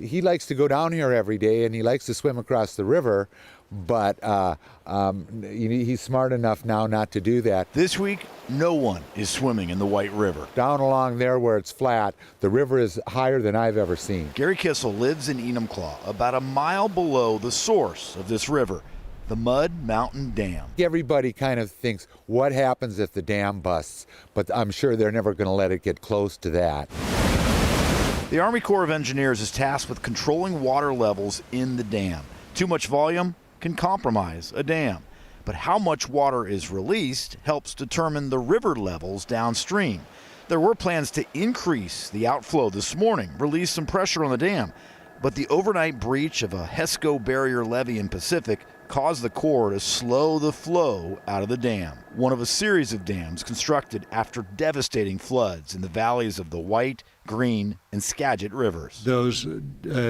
He likes to go down here every day and he likes to swim across the river, but he's smart enough now not to do that. This week, no one is swimming in the White River. Down along there where it's flat, the river is higher than I've ever seen. Gary Kissel lives in Enumclaw, about a mile below the source of this river, the Mud Mountain Dam. Everybody kind of thinks, what happens if the dam busts? But I'm sure they're never going to let it get close to that. The Army Corps of Engineers is tasked with controlling water levels in the dam. Too much volume can compromise a dam, but how much water is released helps determine the river levels downstream. There were plans to increase the outflow this morning, release some pressure on the dam, but the overnight breach of a HESCO barrier levee in Pacific caused the Corps to slow the flow out of the dam, one of a series of dams constructed after devastating floods in the valleys of the White, Green, and Skagit rivers. Those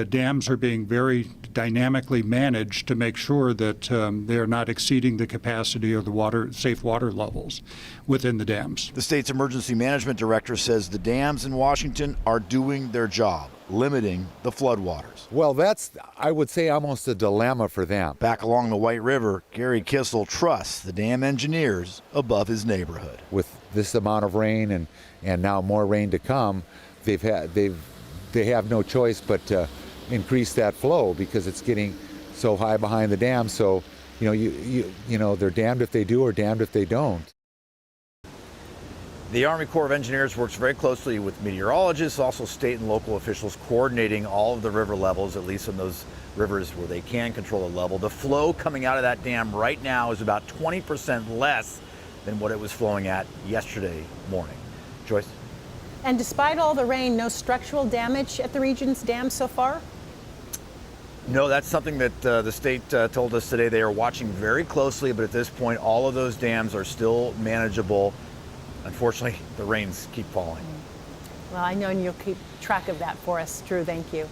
dams are being very dynamically managed to make sure that they are not exceeding the capacity of the safe water levels within the dams. The state's emergency management director says the dams in Washington are doing their job, limiting the floodwaters. Well, that's, I would say, almost a dilemma for them. Back along the White River, Gary Kissel trusts the dam engineers above his neighborhood. With this amount of rain and now more rain to come, they have no choice but to increase that flow because it's getting so high behind the dam. So, you know, they're damned if they do or damned if they don't. The Army Corps of Engineers works very closely with meteorologists, also state and local officials coordinating all of the river levels, at least in those rivers where they can control the level. The flow coming out of that dam right now is about 20% less than what it was flowing at yesterday morning. Joyce? And despite all the rain, no structural damage at the region's dams so far? No, that's something that the state told us today. They are watching very closely, but at this point, all of those dams are still manageable. Unfortunately, the rains keep falling. Well, I know you'll keep track of that for us, Drew. Thank you.